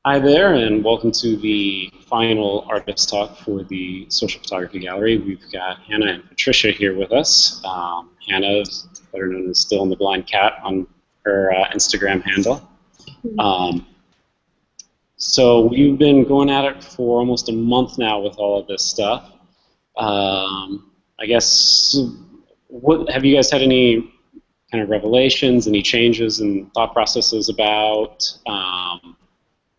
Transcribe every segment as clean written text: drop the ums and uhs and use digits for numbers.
Hi there, and welcome to the final artist talk for the Social Photography Gallery. We've got Hannah and Patricia here with us. Hannah is better known as Still in the Blind Cat on her Instagram handle. Um, so we've been going at it for almost a month now with all of this stuff. I guess, what have you guys had any kind of revelations, any changes in thought processes about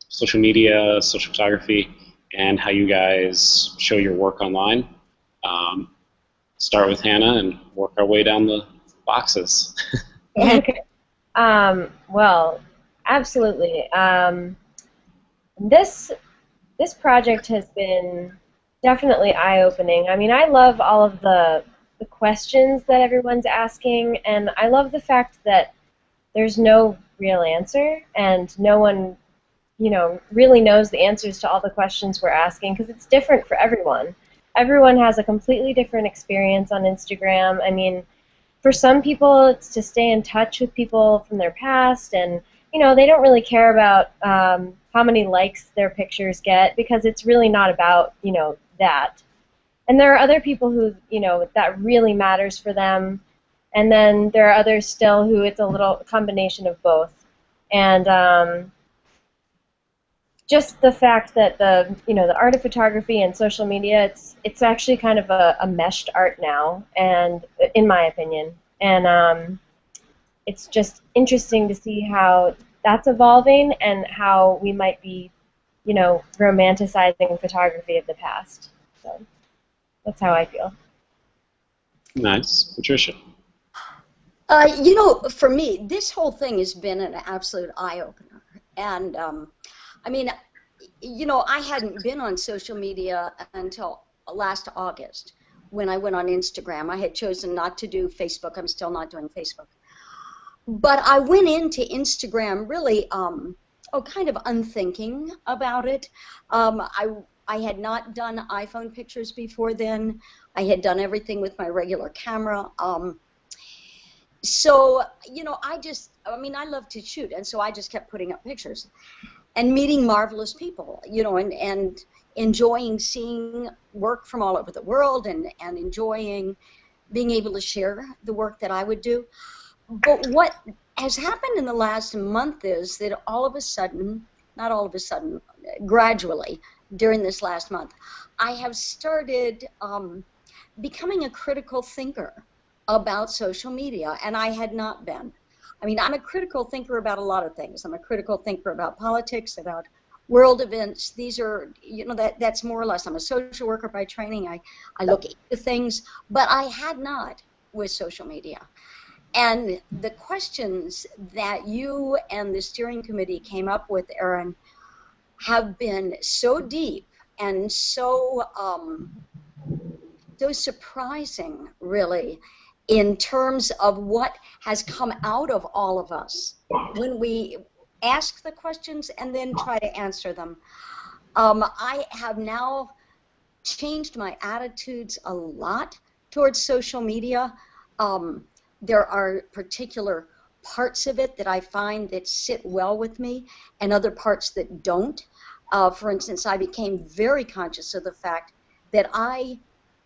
social media, social photography, and how you guys show your work online? Um, Start with Hannah and work our way down the boxes. Okay. Well, absolutely. This project has been definitely eye-opening. I mean, I love all of the questions that everyone's asking, and I love the fact that there's no real answer, and no one, really knows the answers to all the questions we're asking, because it's different for everyone. Everyone has a completely different experience on Instagram. I mean, for some people, it's to stay in touch with people from their past, and they don't really care about how many likes their pictures get, because it's really not about that. And there are other people who that really matters for them, and then there are others still who it's a little combination of both. And just the fact that the art of photography and social media, it's actually kind of a meshed art now, and in my opinion. And it's just interesting to see how that's evolving, and how we might be, romanticizing photography of the past. So that's how I feel. Nice. Patricia? For me, this whole thing has been an absolute eye-opener. And, I mean, I hadn't been on social media until last August when I went on Instagram. I had chosen not to do Facebook. I'm still not doing Facebook. But I went into Instagram really, kind of unthinking about it. I had not done iPhone pictures before then. I had done everything with my regular camera. So, I love to shoot, and so I just kept putting up pictures and meeting marvelous people, and enjoying seeing work from all over the world, and enjoying being able to share the work that I would do. But what has happened in the last month is that all of a sudden, not all of a sudden, gradually, during this last month, I have started becoming a critical thinker about social media, and I had not been. I mean, I'm a critical thinker about a lot of things. I'm a critical thinker about politics, about world events. These are, that's more or less. I'm a social worker by training. I look into things, but I had not with social media. And the questions that you and the steering committee came up with, Aaron, have been so deep and so surprising, really, in terms of what has come out of all of us when we ask the questions and then try to answer them. I have now changed my attitudes a lot towards social media. There are particular parts of it that I find that sit well with me, and other parts that don't. For instance, I became very conscious of the fact that I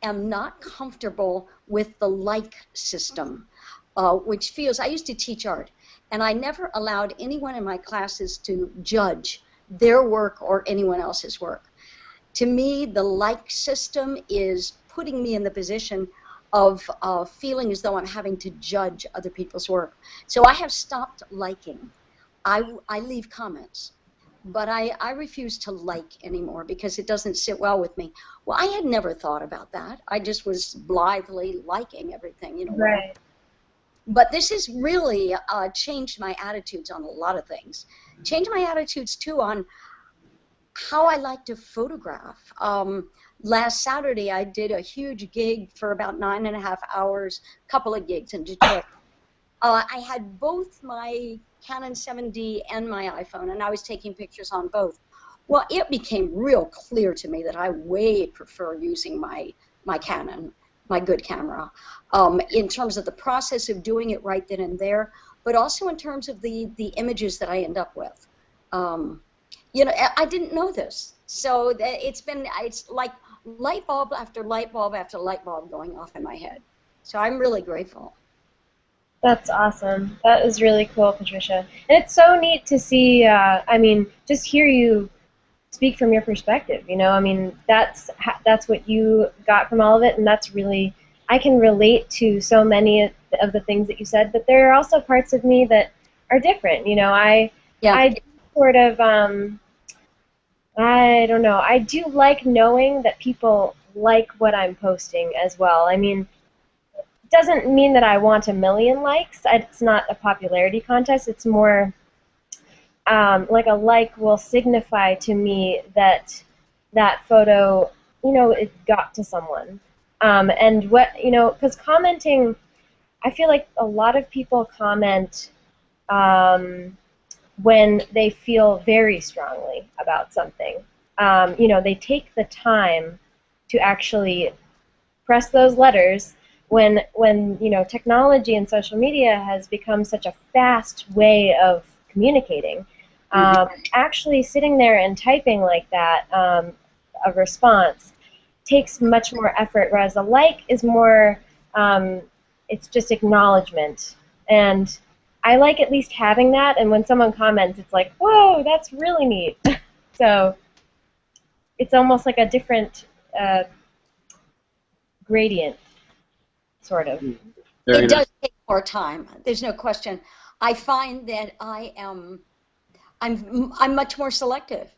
am not comfortable with the like system, which feels, I used to teach art, and I never allowed anyone in my classes to judge their work or anyone else's work. To me, the like system is putting me in the position of feeling as though I'm having to judge other people's work. So I have stopped liking. I leave comments, but I refuse to like anymore because it doesn't sit well with me. Well, I had never thought about that. I just was blithely liking everything, Right. But this has really changed my attitudes on a lot of things. Changed my attitudes, too, on how I like to photograph. Last Saturday, I did a huge gig for about 9.5 hours, couple of gigs in Detroit. I had both my Canon 7D and my iPhone, and I was taking pictures on both. Well, it became real clear to me that I way prefer using my Canon, my good camera, in terms of the process of doing it right then and there, but also in terms of the images that I end up with. you know, I didn't know this. So it's like light bulb after light bulb after light bulb going off in my head. So I'm really grateful. That's awesome. That is really cool, Patricia. And it's so neat to see, I mean, just hear you speak from your perspective, you know? I mean, that's what you got from all of it, and that's really, I can relate to so many of the things that you said, but there are also parts of me that are different, you know? I sort of, I don't know, I do like knowing that people like what I'm posting as well. I mean, doesn't mean that I want 1 million likes. It's not a popularity contest. It's more like a like will signify to me that that photo, you know, it got to someone. And what, you know, because commenting, I feel like a lot of people comment when they feel very strongly about something. You know, they take the time to actually press those letters when you know, technology and social media has become such a fast way of communicating. Actually sitting there and typing like that, a response, takes much more effort, whereas a like is more, it's just acknowledgement. And I like at least having that, and when someone comments, it's like, whoa, that's really neat. So it's almost like a different gradient, sort of. It does take more time. There's no question. I find that I'm much more selective,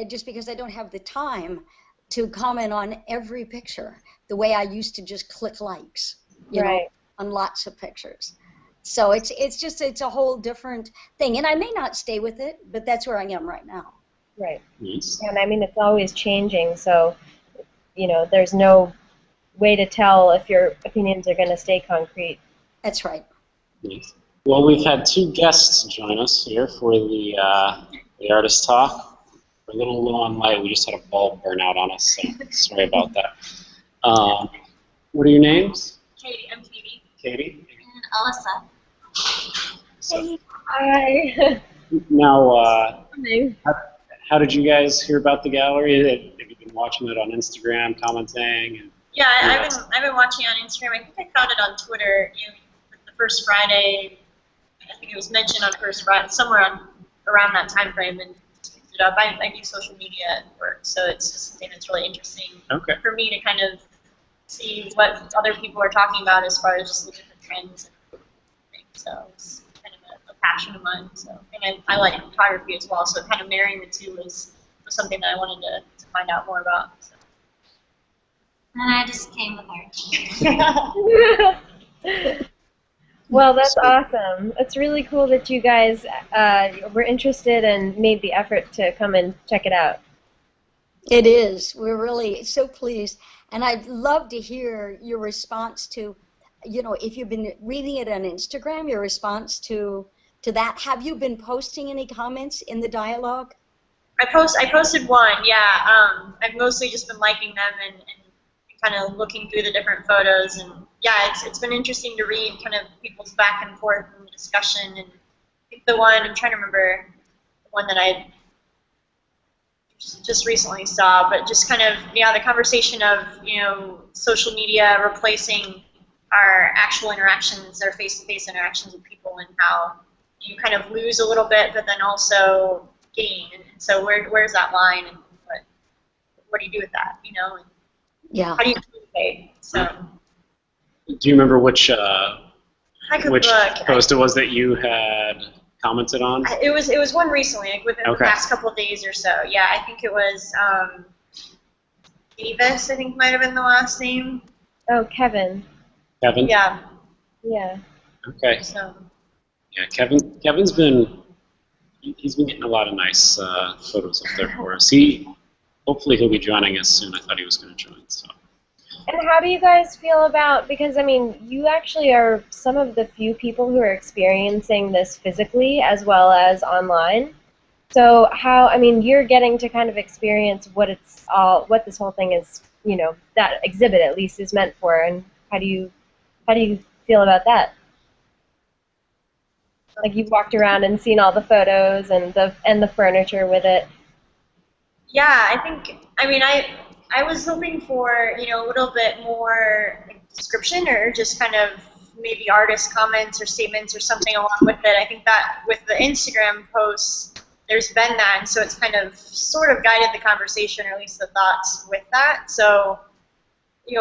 just because I don't have the time to comment on every picture the way I used to just click likes, you know, on lots of pictures. So it's a whole different thing, and I may not stay with it, but that's where I am right now. Right. Yes. And I mean, it's always changing, so you know, there's no way to tell if your opinions are going to stay concrete. That's right. Yes. Well, we've had 2 guests join us here for the Artist Talk. We're a little low on light. We just had a bulb burn out on us, so sorry about that. What are your names? Katie. I'm Katie. Katie? And Alyssa. So, Hi. now, how did you guys hear about the gallery? Have you been watching it on Instagram, commenting? And, yeah, I've been watching it on Instagram. I think I found it on Twitter. You know, the first Friday, I think it was mentioned on First Friday, somewhere around that time frame, and just picked it up. I do social media at work, so it's just something that's really interesting for me to kind of see what other people are talking about as far as just the different trends and things. So it's kind of a passion of mine. So, and I like photography as well, so kind of marrying the two was something that I wanted to find out more about. So. And I just came with her. Well, that's awesome. It's really cool that you guys were interested and made the effort to come and check it out. It is. We're really so pleased. And I'd love to hear your response to, you know, if you've been reading it on Instagram, your response to that. Have you been posting any comments in the dialogue? I posted one, yeah. I've mostly just been liking them and kind of looking through the different photos, and yeah, it's been interesting to read kind of people's back and forth in the discussion. And I think the one, I'm trying to remember the one that I just recently saw, but just kind of, yeah, the conversation of, you know, social media replacing our actual interactions, our face-to-face interactions with people, and how you kind of lose a little bit, but then also gain. And so where's that line, and what do you do with that, you know? And yeah. How do you communicate? So. Do you remember which post it was that you had commented on? It was one recently, like within the past couple of days or so. Yeah, I think it was Davis. I think might have been the last name. Oh, Kevin. Kevin. Yeah. Yeah. Okay. So. Yeah, Kevin's been getting a lot of nice photos up there for us. Hopefully he'll be joining us soon. I thought he was going to join. So. And how do you guys feel about, because I mean, you actually are some of the few people who are experiencing this physically as well as online. So how, I mean, you're getting to kind of experience what this whole thing is, you know, that exhibit at least is meant for, and how do you feel about that? Like you've walked around and seen all the photos and the furniture with it. Yeah, I was hoping for, a little bit more description or just kind of maybe artist comments or statements or something along with it. I think that with the Instagram posts, there's been that, and so it's kind of sort of guided the conversation, or at least the thoughts with that. So,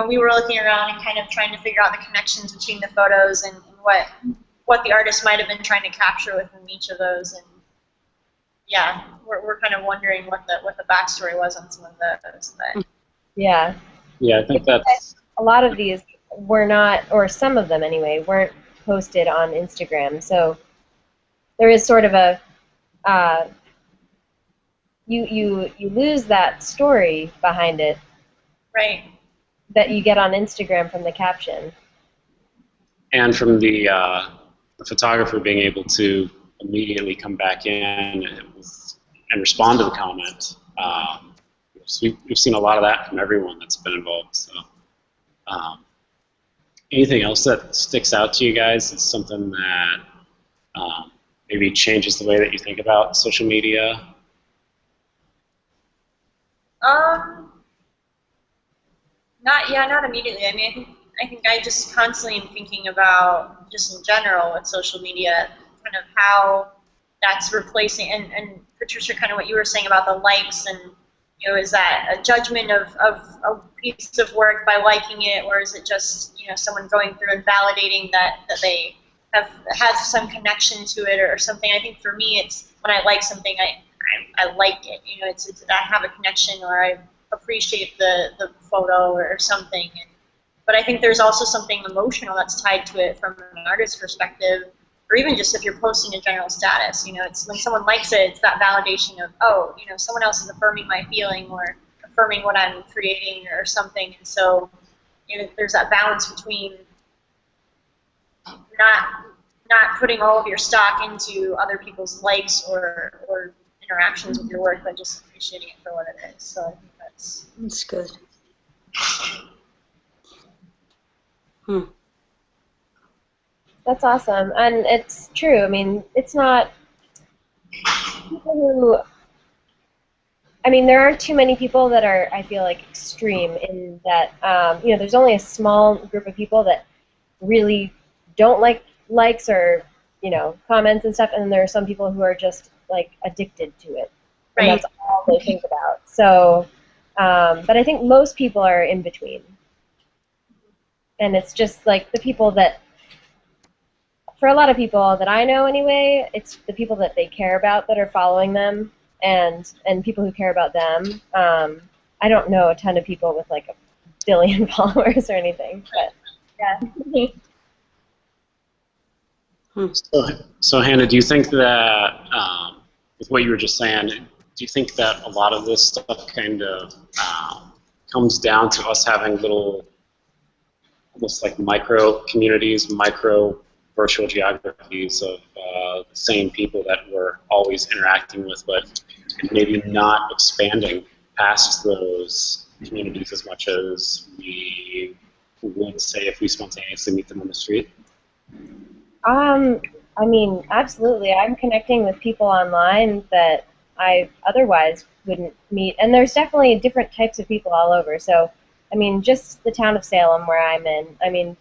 we were looking around and kind of trying to figure out the connections between the photos and what the artist might have been trying to capture within each of those. And yeah, we're kind of wondering what the backstory was on some of those. But Yeah. Yeah, I think that's... A lot of these were not, or some of them anyway, weren't posted on Instagram. So there is sort of a you lose that story behind it right. that you get on Instagram from the caption. And from the photographer being able to immediately come back in and respond to the comment. So we've seen a lot of that from everyone that's been involved. So, anything else that sticks out to you guys? It's something that maybe changes the way that you think about social media? Not immediately. I think I just constantly am thinking about, just in general with social media, kind of how that's replacing, and Patricia, kind of what you were saying about the likes, and is that a judgment of a piece of work by liking it, or is it just someone going through and validating that they have some connection to it or something? I think for me, it's when I like something, I like it. It's I have a connection, or I appreciate the photo or something. But I think there's also something emotional that's tied to it from an artist's perspective, or even just if you're posting a general status. It's when someone likes it, it's that validation of, someone else is affirming my feeling or affirming what I'm creating or something. And so, there's that balance between not putting all of your stock into other people's likes or interactions with your work, but just appreciating it for what it is. So I think that's good. That's awesome, and it's true. I mean, it's not people who. I mean, there aren't too many people that are, I feel like, extreme in that. There's only a small group of people that really don't like likes or comments and stuff, and then there are some people who are just like addicted to it, and that's all they think about. So, but I think most people are in between, and it's just like the people that. For a lot of people that I know anyway, it's the people that they care about that are following them, and people who care about them. I don't know a ton of people with like 1 billion followers or anything, but yeah. So Hannah, do you think that, with what you were just saying, do you think that a lot of this stuff kind of comes down to us having little, almost like micro communities, micro virtual geographies of the same people that we're always interacting with, but maybe not expanding past those communities as much as we would say if we spontaneously meet them on the street? I mean, absolutely. I'm connecting with people online that I otherwise wouldn't meet, and there's definitely different types of people all over. So, I mean, just the town of Salem where I'm in, I mean,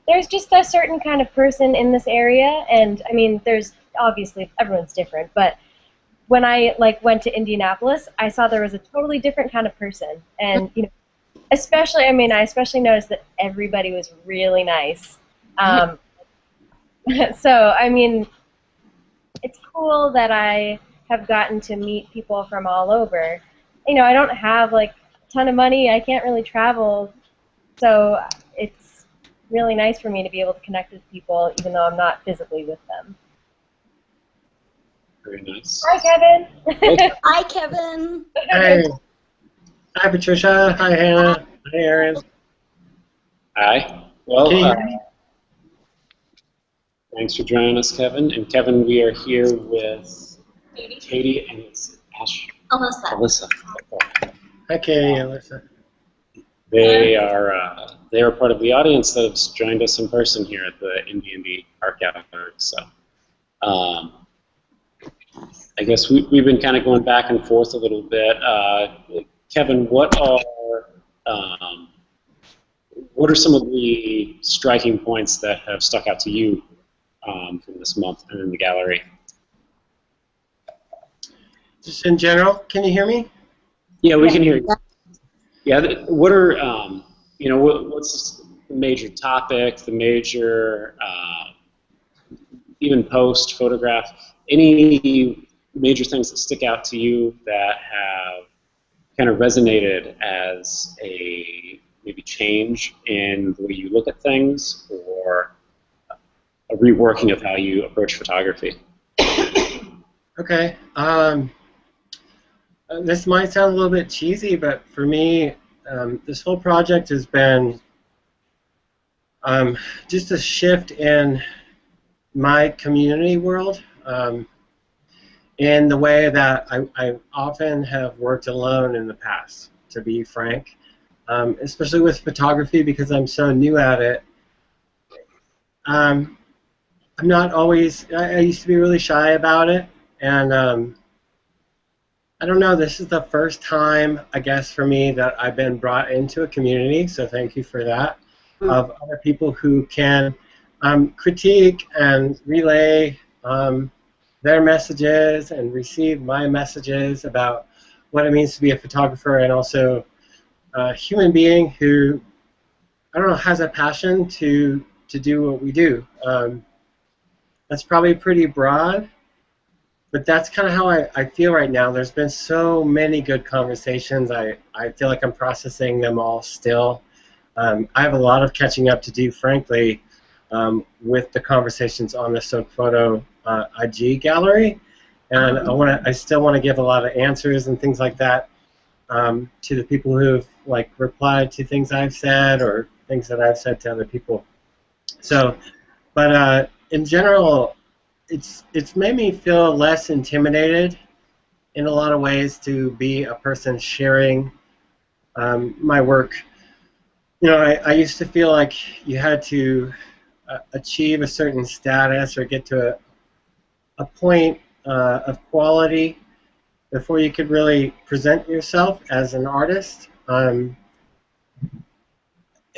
there's just a certain kind of person in this area, and I mean, there's obviously everyone's different, but when I went to Indianapolis, I saw there was a totally different kind of person, and I especially noticed that everybody was really nice. So I mean, it's cool that I have gotten to meet people from all over. I don't have like a ton of money. I can't really travel, so it's really nice for me to be able to connect with people even though I'm not physically with them. Very nice. Hi, Kevin. Hi, Kevin. Hi. Hi, Patricia. Hi, Hannah. Hi, Aaron. Hi. Well, Katie. Thanks for joining us, Kevin. And Kevin, we are here with Katie and it's Alyssa. Hi, Katie and Alyssa. They are part of the audience that has joined us in person here at the Indy Art Gallery. So I guess we've been kind of going back and forth a little bit. Kevin, what are some of the striking points that have stuck out to you from this month and in the gallery? Just in general, can you hear me? Yeah, we can hear you. Yeah, what are what's the major topic, the major even post, photograph, any major things that stick out to you that have kind of resonated as a maybe change in the way you look at things or a reworking of how you approach photography? Okay. This might sound a little bit cheesy, but for me, this whole project has been just a shift in my community world, in the way that I often have worked alone in the past, to be frank, especially with photography because I'm so new at it. I'm not always, I used to be really shy about it, and I don't know, this is the first time, I guess, for me that I've been brought into a community, so thank you for that, of other people who can critique and relay their messages and receive my messages about what it means to be a photographer, and also a human being who, I don't know, has a passion to do what we do. That's probably pretty broad, but that's kind of how I feel right now. There's been so many good conversations. I feel like I'm processing them all still. I have a lot of catching up to do, frankly, with the conversations on the Soak Photo IG gallery, and I still want to give a lot of answers and things like that to the people who've replied to things I've said or things that I've said to other people. So, but in general, it's made me feel less intimidated in a lot of ways to be a person sharing my work. You know, I used to feel like you had to achieve a certain status or get to a point of quality before you could really present yourself as an artist. And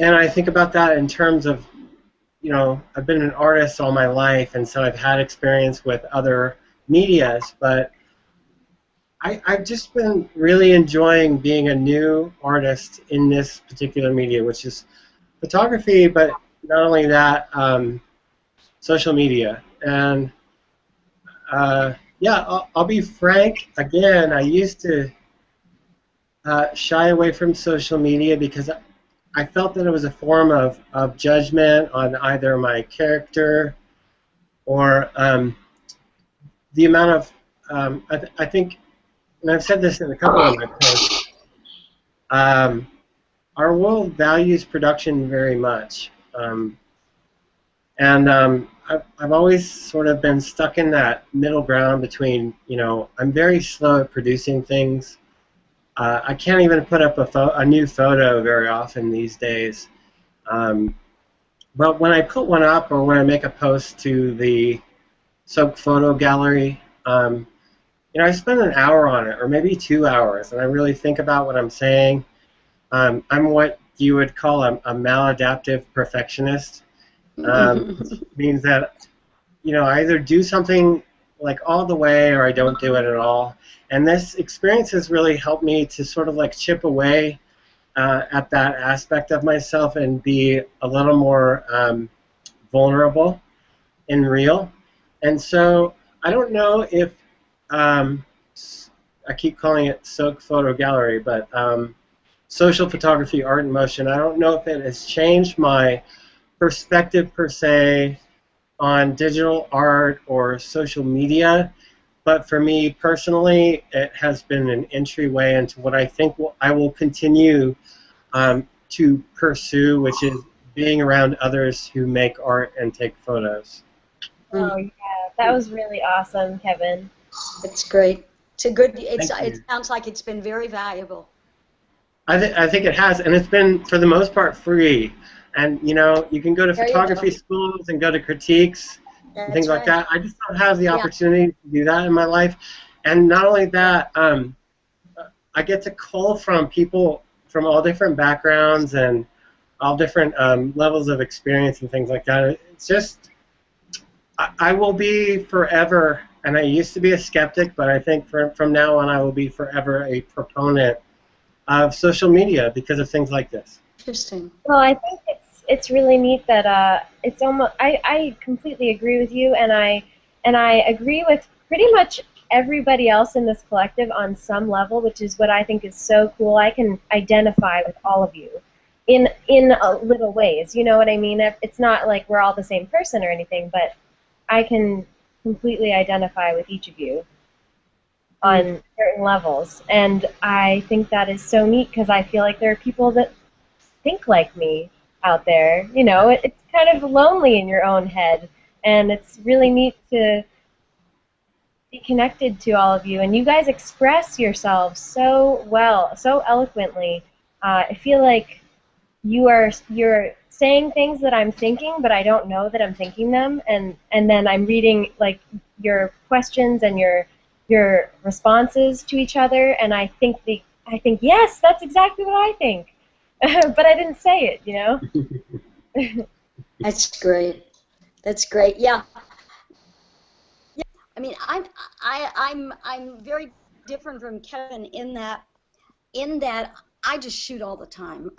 I think about that in terms of, you know, I've been an artist all my life, and so I've had experience with other medias, but I've just been really enjoying being a new artist in this particular media, which is photography, but not only that, social media. And yeah, I'll be frank, again, I used to shy away from social media because I felt that it was a form of judgment on either my character or the amount of, I think, and I've said this in a couple of my posts, our world values production very much. And I've always sort of been stuck in that middle ground between, you know, I'm very slow at producing things. I can't even put up a new photo very often these days. But when I put one up or when I make a post to the Soak Photo Gallery, you know, I spend an hour on it, or maybe 2 hours, and I really think about what I'm saying. I'm what you would call a maladaptive perfectionist. Means that, you know, I either do something like all the way or I don't do it at all. And this experience has really helped me to sort of like chip away at that aspect of myself and be a little more vulnerable and real. And so I don't know if, I keep calling it Soak Photo Gallery, but Social Photography Art in Motion, I don't know if it has changed my perspective per se on digital art or social media, but for me personally, it has been an entryway into what I think I will continue to pursue, which is being around others who make art and take photos. Oh yeah, that was really awesome, Kevin. It's great. It's a good. It sounds like it's been very valuable. I think it has, and it's been for the most part free. And you know, you can go to photography schools and go to critiques and things like right. that. I just don't have the Yeah. opportunity to do that in my life. And not only that, I get to call from people from all different backgrounds and all different levels of experience and things like that. It's just, I will be forever, and I used to be a skeptic, but I think from now on I will be forever a proponent of social media because of things like this. Interesting. Well, I think it's really neat that it's almost I completely agree with you, and I agree with pretty much everybody else in this collective on some level, which is what I think is so cool. I can identify with all of you in little ways. You know what I mean? It's not like we're all the same person or anything, but I can completely identify with each of you on certain levels, and I think that is so neat because I feel like there are people that think like me out there. You know, it's kind of lonely in your own head, and it's really neat to be connected to all of you, and you guys express yourselves so well, so eloquently. I feel like you're saying things that I'm thinking, but I don't know that I'm thinking them, and then I'm reading like your questions and your responses to each other, and I think yes, that's exactly what I think. But I didn't say it, you know. That's great. That's great. Yeah. Yeah. I mean, I'm very different from Kevin in that I just shoot all the time.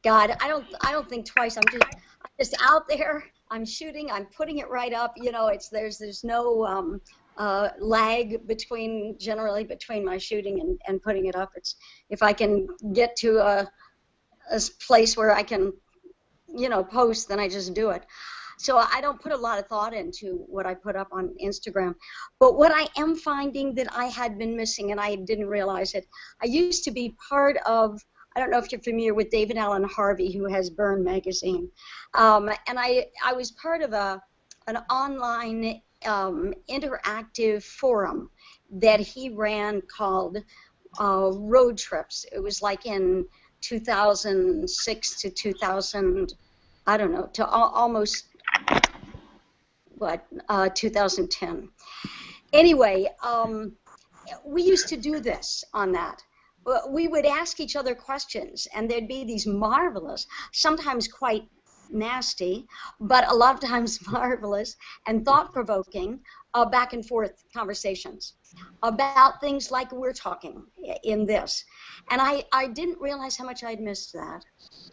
God, I don't think twice. I'm just out there. I'm shooting. I'm putting it right up. You know, there's no lag generally between my shooting and putting it up. It's if I can get to a place where I can, you know, post, then I just do it. So I don't put a lot of thought into what I put up on Instagram. But what I am finding that I had been missing, and I didn't realize it, I used to be part of, I don't know if you're familiar with David Allen Harvey, who has Burn magazine. And I was part of an online interactive forum that he ran called Road Trips. It was like in 2006 to 2000, I don't know, to almost, 2010. Anyway, we used to do this on that. We would ask each other questions, and there'd be these marvelous, sometimes quite nasty, but a lot of times marvelous and thought-provoking back and forth conversations about things like we're talking in this. And I didn't realize how much I'd missed that.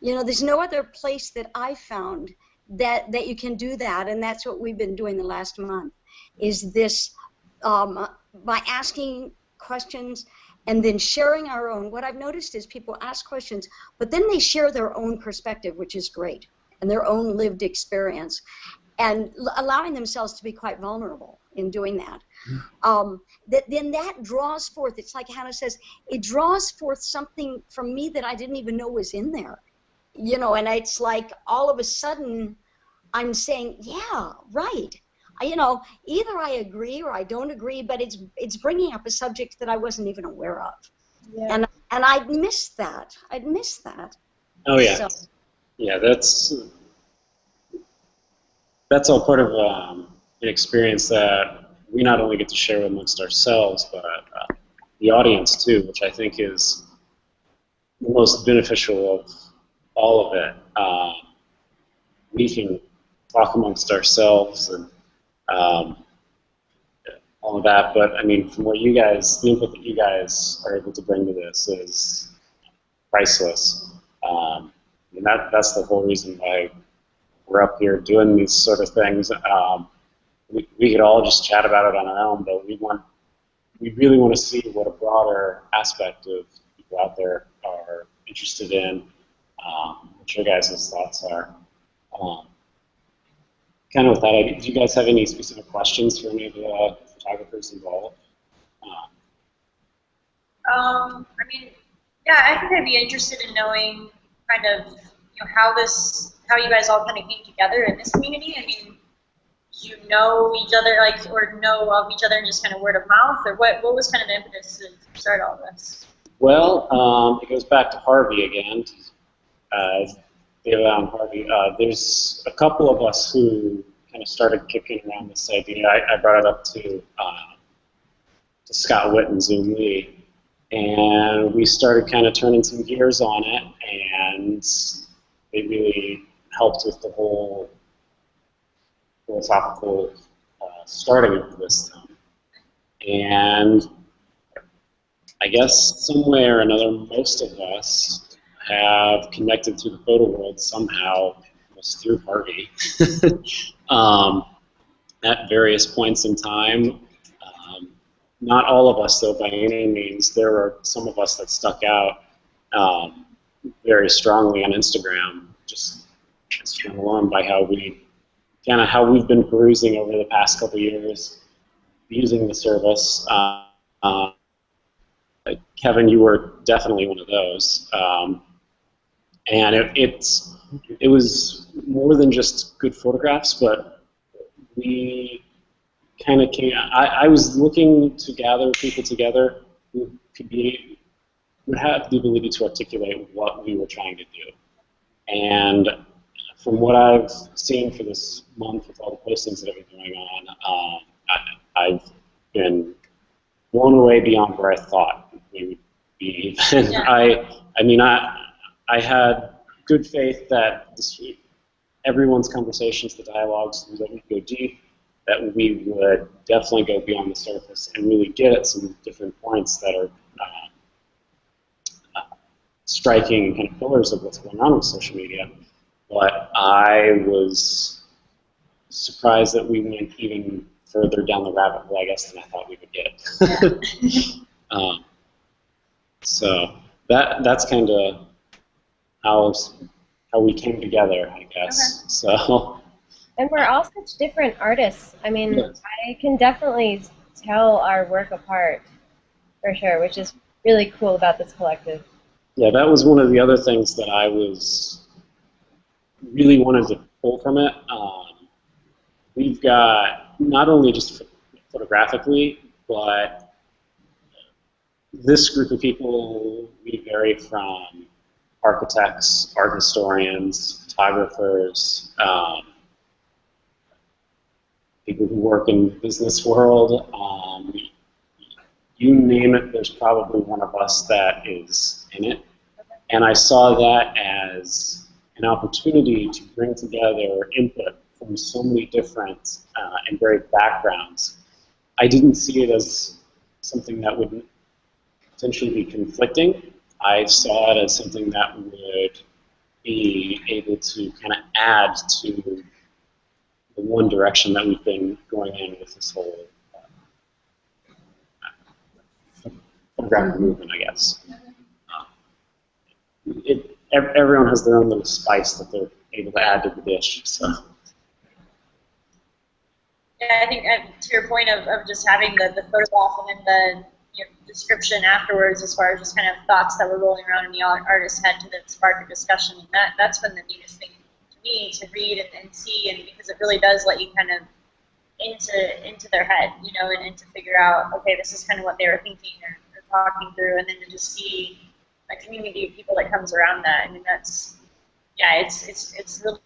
You know, there's no other place that I found that you can do that, and that's what we've been doing the last month, is this by asking questions and then sharing our own. What I've noticed is people ask questions, but then they share their own perspective, which is great, and their own lived experience, and allowing themselves to be quite vulnerable in doing that. Then that draws forth, it's like Hannah says, it draws forth something from me that I didn't even know was in there. You know, and it's like all of a sudden I'm saying, yeah, right. You know, either I agree or I don't agree, but it's bringing up a subject that I wasn't even aware of. Yeah. And I'd missed that. I'd missed that. Oh, yeah. So. Yeah, that's all part of an experience that we not only get to share amongst ourselves, but the audience too, which I think is the most beneficial of all of it. We can talk amongst ourselves and all of that, but I mean, from what you guys, the input that you guys are able to bring to this is priceless. And that's the whole reason why we're up here doing these sort of things. We could all just chat about it on our own, but we really want to see what a broader aspect of people out there are interested in, what your guys' thoughts are. Kind of with that, do you guys have any specific questions for any of the photographers involved? I mean, yeah, I think I'd be interested in knowing kind of, you know, how you guys all kind of came together in this community. I mean, do you know each other, like, or know of each other and just kind of word of mouth, or what was kind of the impetus to start all this? Well, it goes back to Harvey again. David Allen Harvey. There's a couple of us who kind of started kicking around this idea, I brought it up to Scott Witt and Zoom Lee, and we started kind of turning some gears on it, and they really helped with the whole philosophical starting of this thing. And I guess some way or another, most of us have connected to the photo world somehow, almost through Harvey, at various points in time. Not all of us, though, by any means. There are some of us that stuck out very strongly on Instagram, just alone by how we've been perusing over the past couple years, using the service. Kevin, you were definitely one of those, and it was more than just good photographs, but we kind of came. I was looking to gather people together who would have the ability to articulate what we were trying to do. And from what I've seen for this month with all the postings that have been going on, I've been blown away beyond where I thought we would be. And Yeah. I had good faith that everyone's conversations, the dialogues, that we go deep, that we would definitely go beyond the surface and really get at some different points that are striking kind of pillars of what's going on with social media. But I was surprised that we went even further down the rabbit hole, I guess, than I thought we would get. So that's kind of how we came together, I guess. Okay. So. And we're all such different artists. I mean, Yes. I can definitely tell our work apart, for sure, which is really cool about this collective. Yeah, that was one of the other things that I really wanted to pull from it. We've got not only just photographically, but this group of people, we vary from architects, art historians, photographers, people who work in the business world. You name it, there's probably one of us that is in it. And I saw that as an opportunity to bring together input from so many different and varied backgrounds. I didn't see it as something that would potentially be conflicting. I saw it as something that would be able to kind of add to the one direction that we've been going in with this whole photographic movement, I guess. Everyone has their own little spice that they're able to add to the dish. So. Yeah, I think to your point of just having the photograph and then the description afterwards, as far as just kind of thoughts that were rolling around in the artist's head to spark a discussion, that's been the neatest thing to me to read and see, and because it really does let you kind of into their head, and to figure out, okay, this is kind of what they were thinking or talking through, and then to just see a community of people that comes around that. I mean, it's really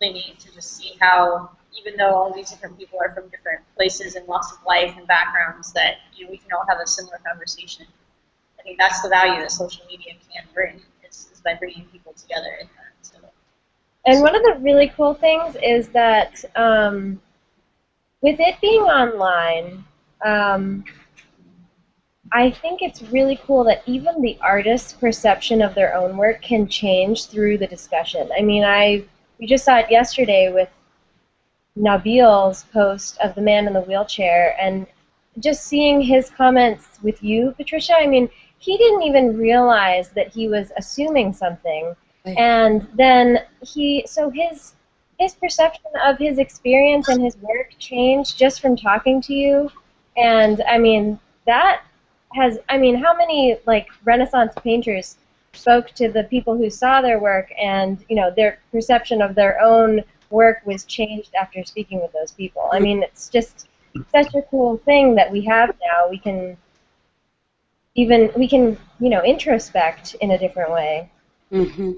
neat to just see how, even though all these different people are from different places and walks of life and backgrounds, that we can all have a similar conversation. I think that's the value that social media can bring, is by bringing people together in that. So. And one of the really cool things is that with it being online, I think it's really cool that even the artist's perception of their own work can change through the discussion. I mean, we just saw it yesterday with Nabil's post of the man in the wheelchair, and just seeing his comments with you, Patricia, I mean, he didn't even realize that he was assuming something. Right. And then his perception of his experience and his work changed just from talking to you. And I mean, how many Renaissance painters spoke to the people who saw their work, and their perception of their own work was changed after speaking with those people. I mean, it's just such a cool thing that we have now. We can introspect in a different way. Mm-hmm.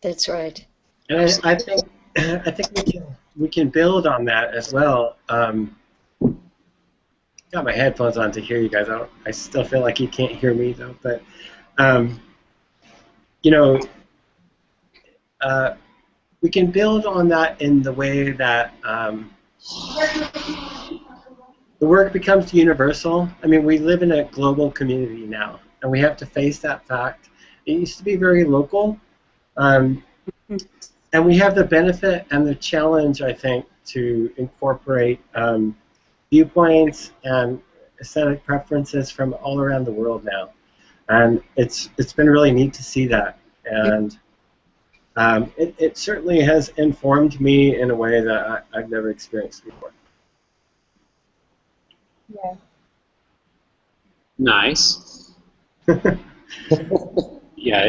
That's right. And I think we can we can build on that as well. Got my headphones on to hear you guys. I still feel like you can't hear me though, but you know, we can build on that in the way that the work becomes universal. I mean, we live in a global community now, and we have to face that fact. It used to be very local, and we have the benefit and the challenge, I think, to incorporate viewpoints and aesthetic preferences from all around the world now, and it's been really neat to see that, and it certainly has informed me in a way that I've never experienced before. Yeah. Nice. Yeah,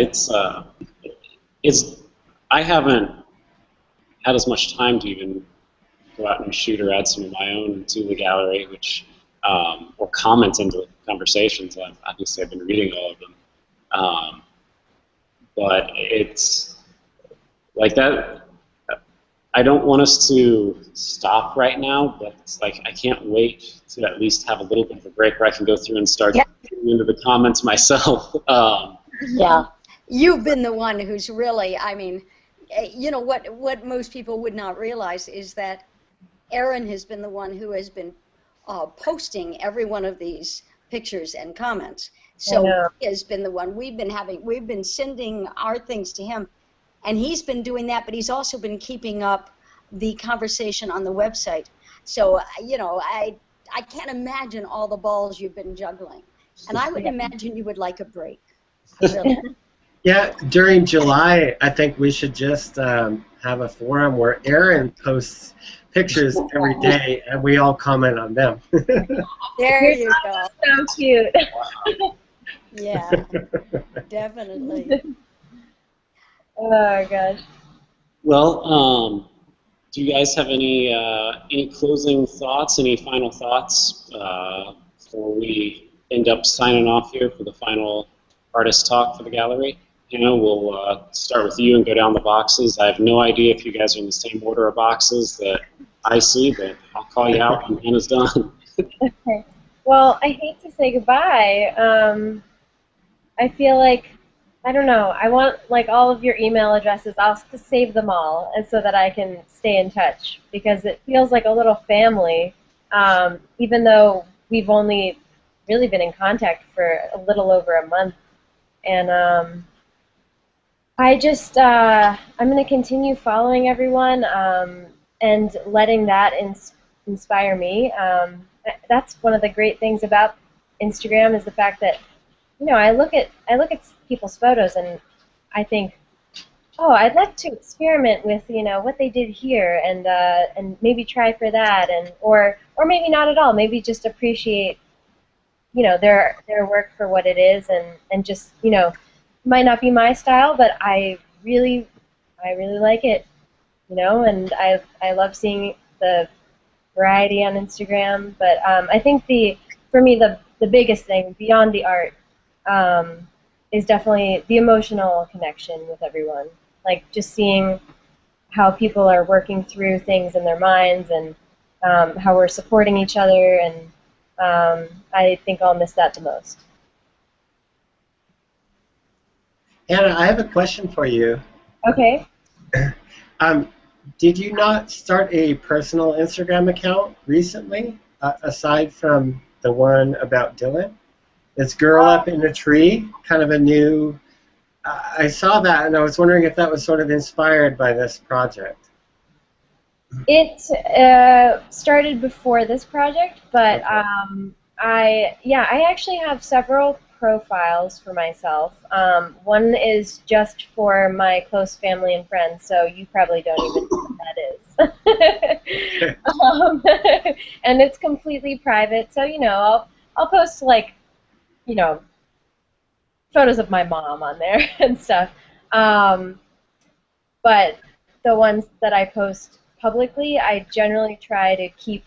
it's I haven't had as much time to even go out and shoot or add some of my own to the gallery, which or comment into conversations. Obviously, I've been reading all of them, but it's like that. I don't want us to stop right now, but it's like I can't wait to at least have a little bit of a break where I can go through and start getting into the comments myself. Yeah, you've been the one who's really, I mean, you know, what most people would not realize is that Aaron has been the one who has been posting every one of these pictures and comments. So he has been the one. We've been sending our things to him, and he's been doing that, but he's also been keeping up the conversation on the website. So, you know, I can't imagine all the balls you've been juggling. And I would imagine you would like a break. Really. Yeah, during July, I think we should just have a forum where Aaron posts pictures every day, and we all comment on them. There you go. So cute. Yeah, definitely. Oh gosh. Well, do you guys have any closing thoughts, any final thoughts before we end up signing off here for the final artist talk for the gallery? Hannah, we'll start with you and go down the boxes. I have no idea if you guys are in the same order of boxes that I see, but I'll call you out when Hannah's done. Okay. Well, I hate to say goodbye. I feel like, I don't know, I want like all of your email addresses. I'll have to save them all and so that I can stay in touch, because it feels like a little family, even though we've only really been in contact for a little over a month. And I just, I'm going to continue following everyone and letting that inspire me. That's one of the great things about Instagram, is the fact that, you know, I look at people's photos and I think, oh, I'd like to experiment with, you know, what they did here, and maybe try for that, and or maybe not at all. Maybe just appreciate, you know, their work for what it is, and just, you know, might not be my style, but I really like it, you know, and I love seeing the variety on Instagram. But I think for me the biggest thing beyond the art is definitely the emotional connection with everyone. Like just seeing how people are working through things in their minds, and how we're supporting each other, and I think I'll miss that the most. Hannah, I have a question for you. Okay. Did you not start a personal Instagram account recently, aside from the one about Dylan? It's Girl Up in a Tree, kind of a new... I saw that, and I was wondering if that was sort of inspired by this project. It started before this project, but I actually have several profiles for myself. One is just for my close family and friends, so you probably don't even know what that is. And it's completely private, so, you know, I'll post, like, you know, photos of my mom on there and stuff. But the ones that I post publicly, I generally try to keep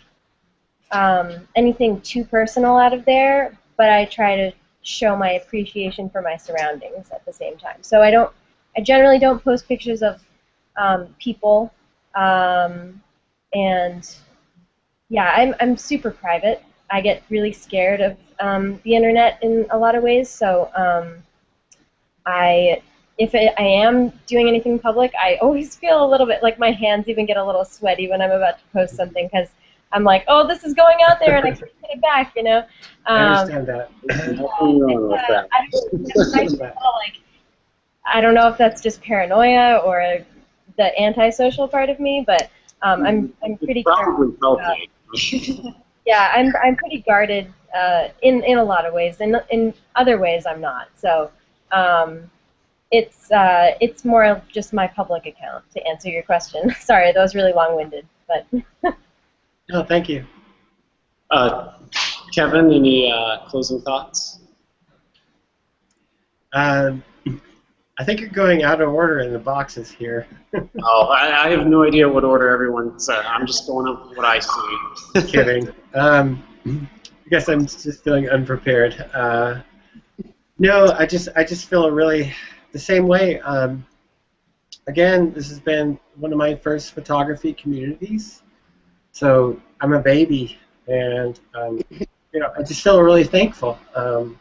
anything too personal out of there, but I try to show my appreciation for my surroundings at the same time. So I generally don't post pictures of people. and yeah, I'm super private. I get really scared of the internet in a lot of ways. So I am doing anything public, I always feel a little bit like my hands even get a little sweaty when I'm about to post something because I'm like, oh, this is going out there and I can't get it back, you know. I understand that. I don't know if that's just paranoia or the antisocial part of me, but I'm pretty probably healthy. yeah, I'm pretty guarded in a lot of ways. In other ways, I'm not. So it's more of just my public account to answer your question. Sorry, that was really long-winded, but. No, thank you. Kevin, any closing thoughts? I think you're going out of order in the boxes here. Oh, I have no idea what order everyone's. I'm just going up with what I see. Kidding. I guess I'm just feeling unprepared. No, I just feel really the same way. Again, this has been one of my first photography communities, so I'm a baby, and you know, I just feel really thankful to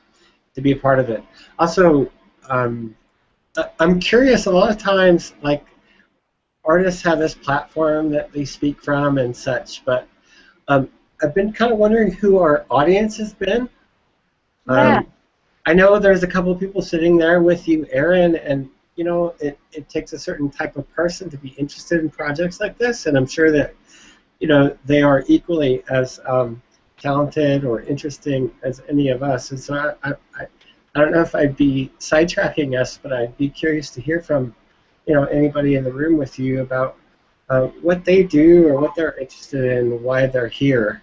be a part of it. Also, I'm curious. A lot of times, like, artists have this platform that they speak from and such, but I've been kind of wondering who our audience has been. Yeah. I know there's a couple of people sitting there with you, Erin, and you know, it takes a certain type of person to be interested in projects like this, and I'm sure that, you know, they are equally as talented or interesting as any of us. And so I don't know if I'd be sidetracking us, but I'd be curious to hear from, you know, anybody in the room with you about what they do or what they're interested in, why they're here.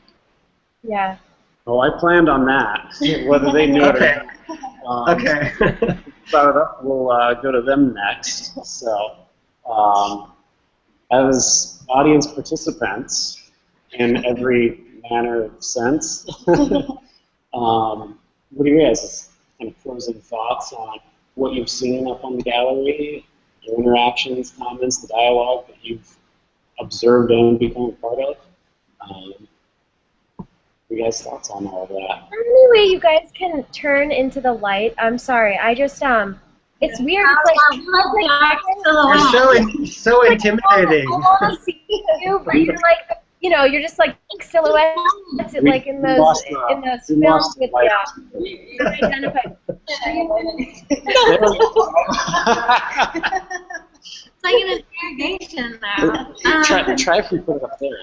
Yeah. Oh, I planned on that. Whether they knew Okay. it or not. Okay. We'll go to them next. So, as audience participants in every manner of sense, what are you guys' kind of closing thoughts on what you've seen up on the gallery, your interactions, comments, the dialogue that you've observed and become a part of? What are you guys' thoughts on all of that? Is there any way you guys can turn into the light? I'm sorry. I just it's weird. You're so intimidating. I want to see you, but you're like, you know, you're just like silhouettes, like in those films with the identified. It's like an interrogation now. Try if we put it up there.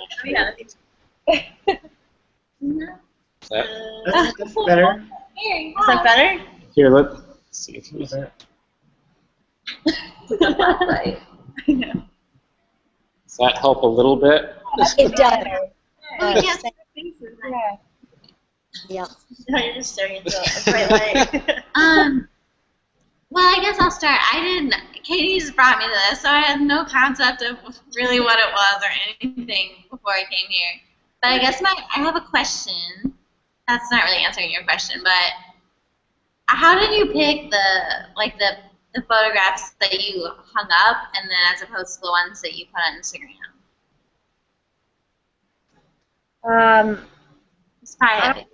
That's better. Is that better? Here, let's see if we Better. Does that help a little bit? It does. Yes. Yeah. Yeah. No, you're just staring into a bright light. Well, I guess I'll start. Katie just brought me to this, so I had no concept of really what it was or anything before I came here. But I guess I have a question. That's not really answering your question, but how did you pick the photographs that you hung up, and then as opposed to the ones that you put on Instagram? It's probably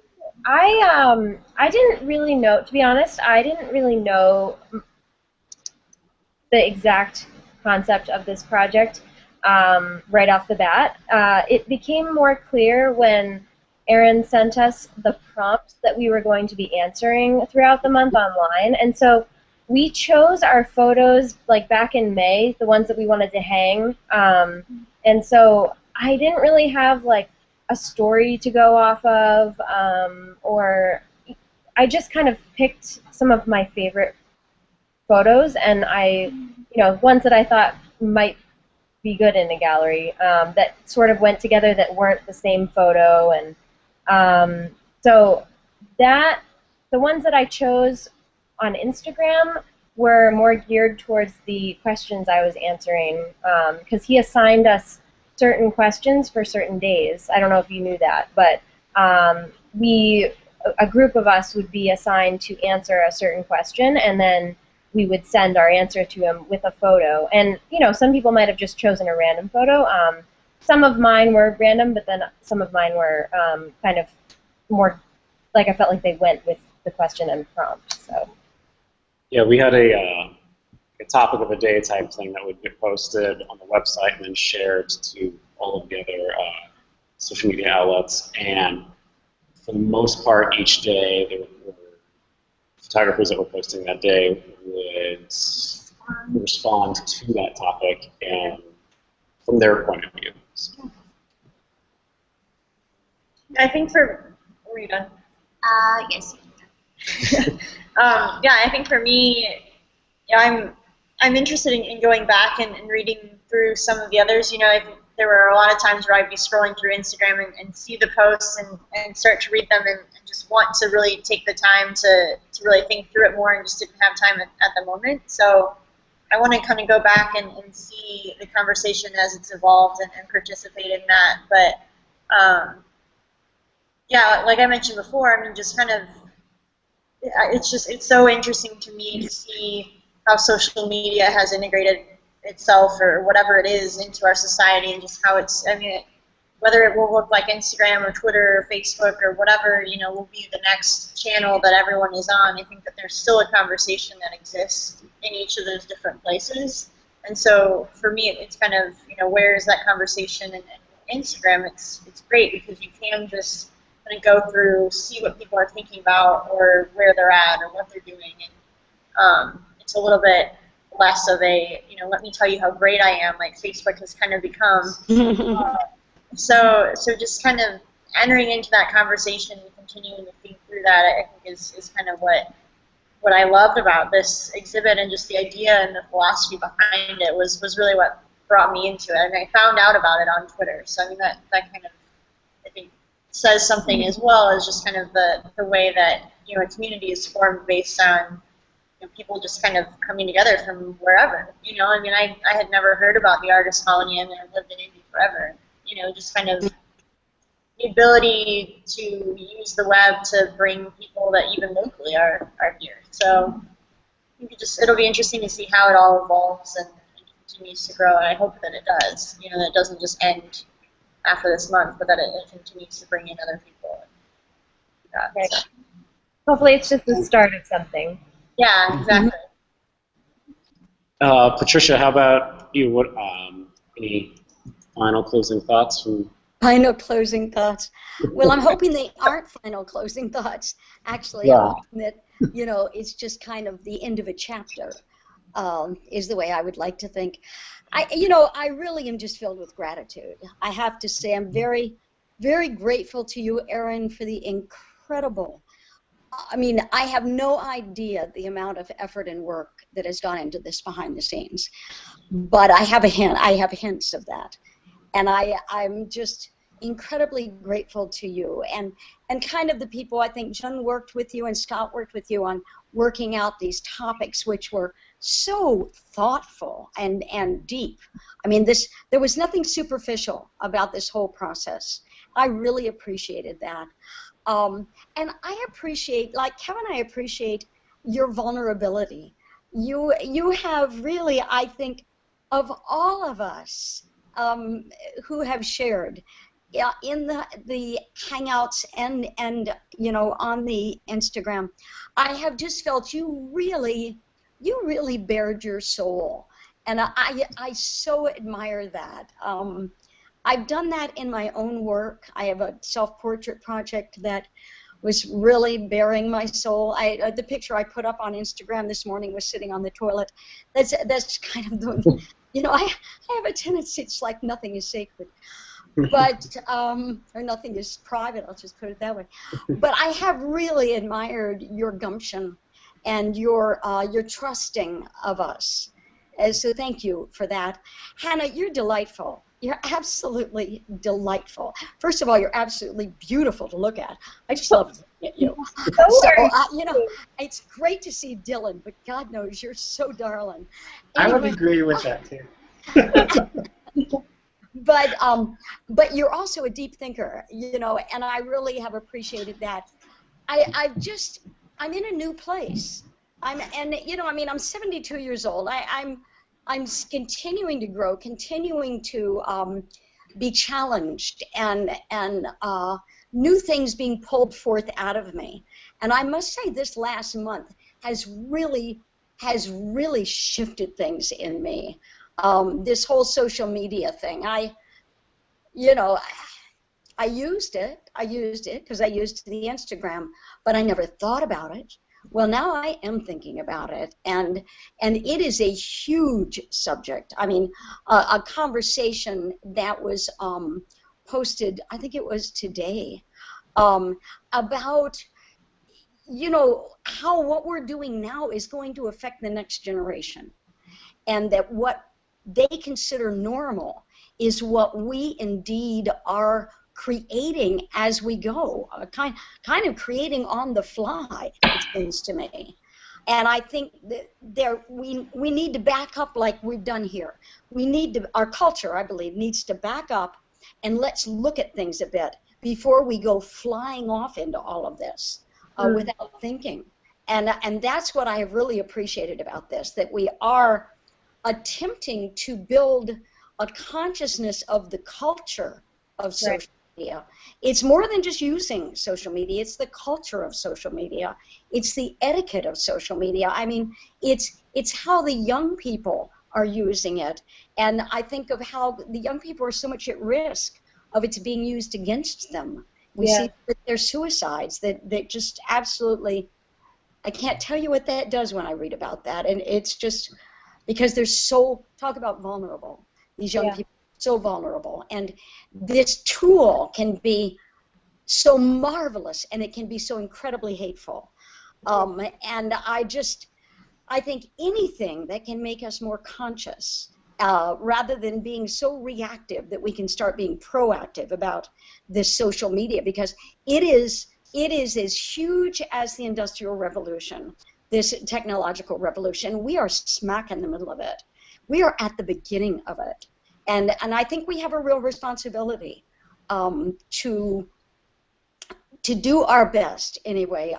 I didn't really know, to be honest, I didn't really know the exact concept of this project right off the bat. It became more clear when Erin sent us the prompts that we were going to be answering throughout the month online, and so we chose our photos like back in May, the ones that we wanted to hang, and so I didn't really have like a story to go off of, or I just kind of picked some of my favorite photos, and ones that I thought might be good in a gallery, that sort of went together that weren't the same photo, and so the ones that I chose on Instagram were more geared towards the questions I was answering, because he assigned us certain questions for certain days. I don't know if you knew that, but a group of us would be assigned to answer a certain question, and then we would send our answer to him with a photo. And some people might have just chosen a random photo. some of mine were random, but then some of mine were kind of more like I felt like they went with the question and prompt. So Yeah, we had a topic of the day type thing that would get posted on the website and then shared to all of the other social media outlets. And for the most part, each day, there were photographers that were posting that day would respond to that topic and from their point of view. So. I think were you done? Yes. Yeah, I think for me, yeah, I'm interested in going back and reading through some of the others. You know, I think there were a lot of times where I'd be scrolling through Instagram and see the posts and start to read them and just want to really take the time to really think through it more and just didn't have time at the moment. So I want to kind of go back and see the conversation as it's evolved and participate in that. But yeah, like I mentioned before, I mean, just kind of, it's so interesting to me to see how social media has integrated itself or whatever it is into our society and just how it's, I mean, whether it will look like Instagram or Twitter or Facebook or whatever, you know, will be the next channel that everyone is on. I think that there's still a conversation that exists in each of those different places. And so for me, it's kind of, you know, where is that conversation? And Instagram, it's great because you can just kind of go through, see what people are thinking about or where they're at or what they're doing. And it's a little bit less of a, you know, let me tell you how great I am, like Facebook has kind of become. So just kind of entering into that conversation and continuing to think through that, I think is kind of what I loved about this exhibit, and just the idea and the philosophy behind it was really what brought me into it. I mean, I found out about it on Twitter, so I mean that kind of, I think, says something as well as just kind of the way that, you know, a community is formed based on, you know, people just kind of coming together from wherever. You know, I mean, I had never heard about the Artist Colony, and I've lived in Indy forever. You know, just kind of the ability to use the web to bring people that even locally are here. So I think it'll be interesting to see how it all evolves and continues to grow, and I hope that it does. You know, that it doesn't just end after this month, but that it continues to bring in other people. Right. So. Hopefully it's just the start of something. Yeah, exactly. Patricia, how about you? What any final closing thoughts from? Final closing thoughts. Well, I'm hoping they aren't final closing thoughts. Actually, Yeah. I'm hoping that, you know, it's just kind of the end of a chapter, is the way I would like to think. I really am just filled with gratitude. I have to say I'm very, very grateful to you, Erin, for the incredible, I mean, I have no idea the amount of effort and work that has gone into this behind the scenes, but I have hints of that. And I'm just incredibly grateful to you and kind of the people. I think Jen worked with you and Scott worked with you on working out these topics, which were so thoughtful and deep. I mean, there was nothing superficial about this whole process. I really appreciated that. And I appreciate, like Kevin, I appreciate your vulnerability. You have really, I think, of all of us who have shared in the Hangouts and you know, on the Instagram, I have just felt you really bared your soul, and I so admire that. I've done that in my own work. I have a self-portrait project that was really bearing my soul. The picture I put up on Instagram this morning was sitting on the toilet. That's kind of the, you know, I have a tendency, it's like nothing is sacred, but or nothing is private. I'll just put it that way. But I have really admired your gumption and your trusting of us. So thank you for that, Hannah. You're delightful. You're absolutely delightful. First of all, you're absolutely beautiful to look at. I just love looking at you. So, you know, it's great to see Dylan, but God knows you're so darling. Anyway, I would agree with that too. But you're also a deep thinker, you know, and I really have appreciated that. I'm in a new place. You know, I mean, I'm 72 years old. I'm continuing to grow, continuing to be challenged and new things being pulled forth out of me. And I must say, this last month has really shifted things in me. This whole social media thing, I used it because I used the Instagram, but I never thought about it. Well, now I am thinking about it, and it is a huge subject. I mean, a conversation that was posted, I think it was today, about how what we're doing now is going to affect the next generation, and that what they consider normal is what we indeed are creating as we go, kind of creating on the fly, it seems to me. And I think that we need to back up like we've done here. Our culture, I believe, needs to back up, and let's look at things a bit before we go flying off into all of this without thinking. And that's what I have really appreciated about this, that we are attempting to build a consciousness of the culture of social media. It's more than just using social media. It's the culture of social media. It's the etiquette of social media. I mean, it's how the young people are using it. And I think of how the young people are so much at risk of it's being used against them. We see that there's suicides that just absolutely, I can't tell you what that does when I read about that. And it's just because they're so, talk about vulnerable. These young people are so vulnerable. And this tool can be so marvelous, and it can be so incredibly hateful. And I think anything that can make us more conscious, rather than being so reactive, that we can start being proactive about this social media, because it is as huge as the Industrial Revolution, this technological revolution. We are smack in the middle of it. We are at the beginning of it. And I think we have a real responsibility to do our best, anyway,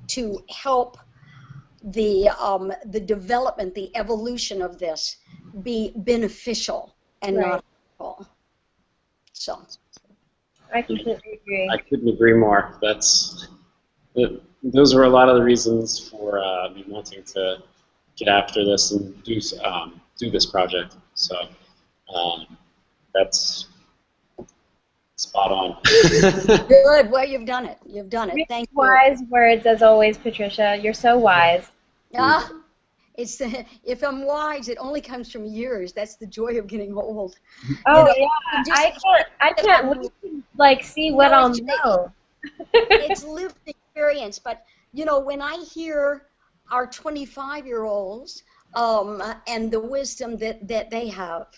to help the development, the evolution of this be beneficial and not harmful. So I completely agree. I couldn't agree more. Those were a lot of the reasons for me wanting to get after this and do this project. So that's spot on. Good. Well, you've done it. You've done it. Really Thank you. Wise words as always, Patricia. You're so wise. If I'm wise, it only comes from years. That's the joy of getting old. Oh yeah, I can't wait to see what I'll know. It's lived experience, but when I hear our 25-year-olds and the wisdom that they have,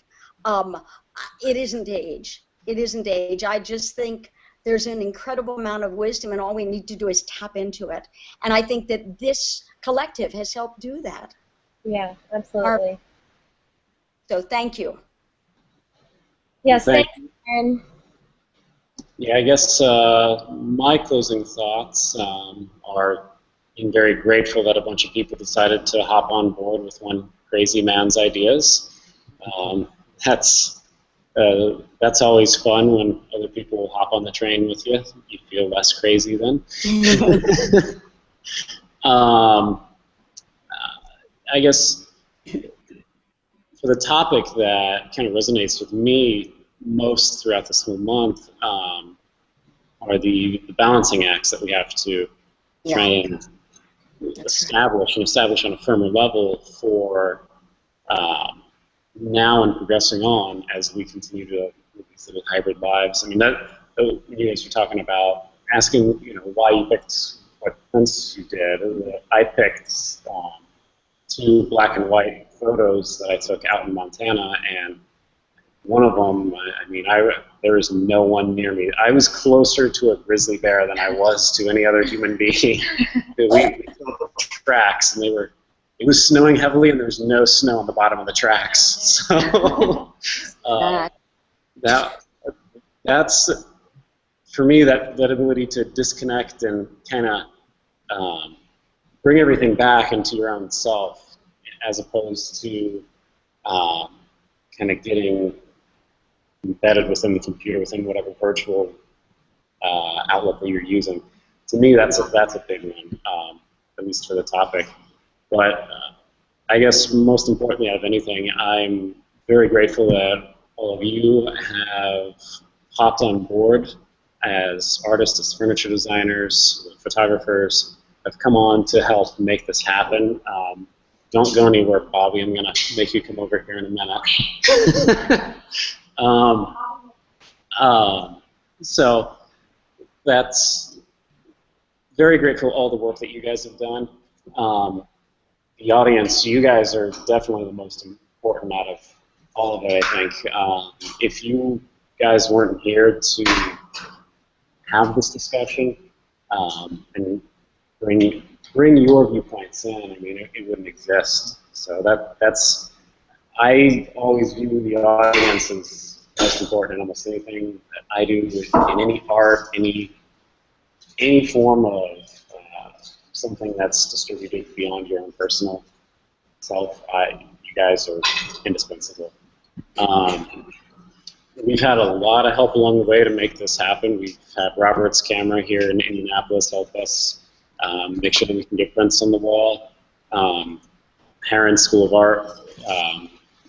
it isn't age. It isn't age. I just think there's an incredible amount of wisdom, and all we need to do is tap into it. And I think that this collective has helped do that. Yeah, absolutely. So thank you. Yes, thank you, Erin. Yeah, I guess my closing thoughts are being very grateful that a bunch of people decided to hop on board with one crazy man's ideas. That's always fun when other people hop on the train with you. You feel less crazy then. I guess for the topic that kind of resonates with me most throughout this whole month are the balancing acts that we have to try and establish on a firmer level for now and progressing on as we continue to live these little hybrid lives. I mean, you guys were talking about asking, why you picked what prints you did. I picked 2 black and white photos that I took out in Montana, and one of them, there was no one near me. I was closer to a grizzly bear than I was to any other human being. We felt the tracks, and it was snowing heavily, and there was no snow on the bottom of the tracks. So that's for me, that ability to disconnect and kind of bring everything back into your own self, as opposed to kind of getting embedded within the computer, within whatever virtual outlet that you're using. To me, that's a big one, at least for the topic. But I guess most importantly out of anything, I'm very grateful that all of you have hopped on board as artists, as furniture designers, photographers, have come on to help make this happen. Don't go anywhere, Bobby. I'm going to make you come over here in a minute. So that's very grateful for all the work that you guys have done. The audience, you guys are definitely the most important out of all of it, I think. If you guys weren't here to have this discussion and bring your viewpoints in, I mean, it wouldn't exist. So that's, I always view the audience as most important in almost anything that I do in any art, any form of something that's distributed beyond your own personal self. You guys are indispensable. We've had a lot of help along the way to make this happen. We've had Robert's camera here in Indianapolis help us make sure that we can get prints on the wall. Heron School of Art,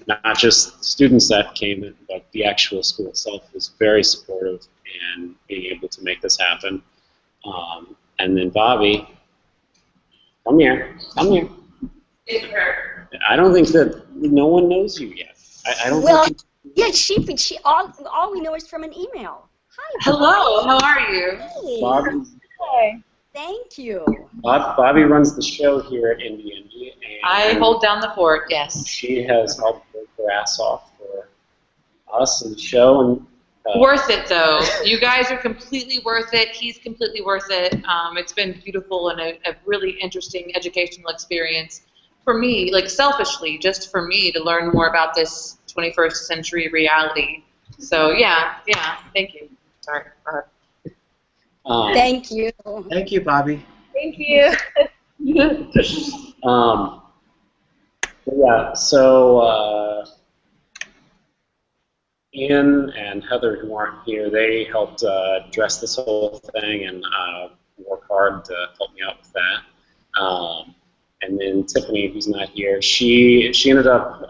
not just the students that came in, but the actual school itself was very supportive in being able to make this happen. And then Bobby, come here. I don't think that no one knows you yet. I don't think yeah, she all we know is from an email. Hi. Hello, how are you? Hey. Bobby, Hi. Thank you. Bobby runs the show here at Indie Indie, and I hold down the fort, yes. she has helped work her ass off for us and the show. And Worth it, though. You guys are completely worth it. He's completely worth it. It's been beautiful and a really interesting educational experience for me, like selfishly, just for me to learn more about this 21st century reality. So, yeah, thank you. Sorry. Thank you. Thank you, Bobby. Thank you. Yeah, so Ian and Heather, who aren't here, they helped dress this whole thing and work hard to help me out with that. And then Tiffany, who's not here, she ended up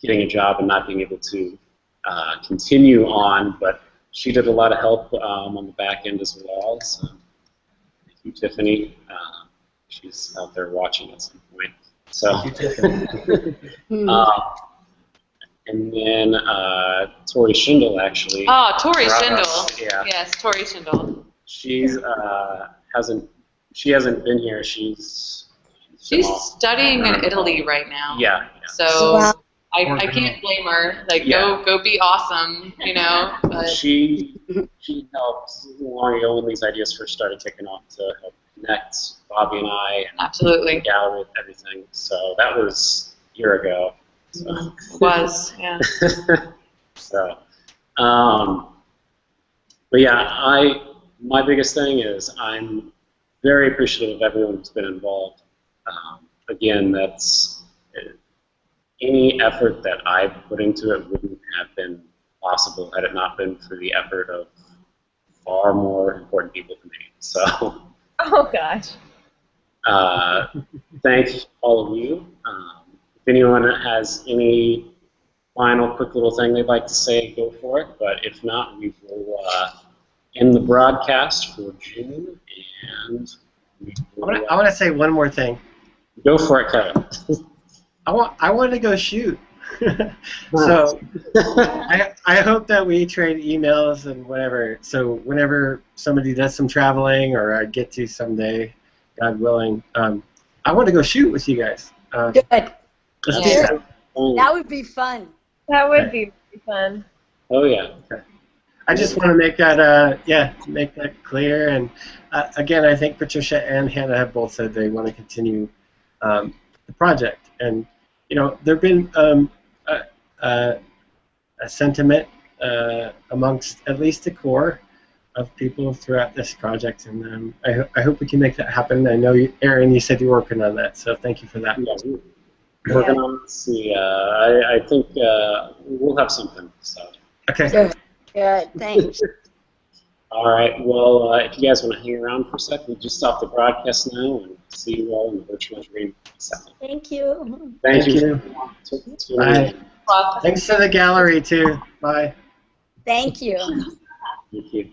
getting a job and not being able to continue on, but she did a lot of help on the back end as well. So thank you, Tiffany. She's out there watching at some point. So, and then Tori Schindel, actually. Oh, Tori Schindel. Yeah. Yes, Tori Schindel. She's hasn't been here. She's studying in Italy right now. Yeah. So Wow. I can't blame her. Like, Yeah. go be awesome, you know. But She helped long ago when these ideas first started kicking off to help connect Bobby and I and the absolutely gallery with everything. So that was a year ago. So. yeah. So, but yeah, my biggest thing is I'm very appreciative of everyone who's been involved. Again, that's any effort that I put into it wouldn't have been possible had it not been for the effort of far more important people than me. So, Oh gosh. thank all of you. If anyone has any final quick little thing they'd like to say, go for it. But if not, we will end the broadcast for June, and we will, I want to say one more thing. go for it, Kevin. I want to go shoot. So I hope that we trade emails and whatever. So whenever somebody does some traveling, or I get to someday, God willing, I want to go shoot with you guys. Good. Let's do Yeah. that. That would be fun. That would be really fun. Oh yeah. I just want to make that make that clear. And again, I think Patricia and Hannah have both said they want to continue the project. And you know, there've been a sentiment amongst at least the core of people throughout this project, and I hope we can make that happen. I know, Aaron, you said you're working on that, so thank you for that. Yeah, We're gonna see. I think we'll have something. So. Okay. Good. Good. Thanks. All right. Well, if you guys want to hang around for a sec, we'll just stop the broadcast now and see you all in the virtual dream in a second. Thank you. Thank you. Bye. Well, Thanks to the gallery too. Bye. Thank you. Thank you.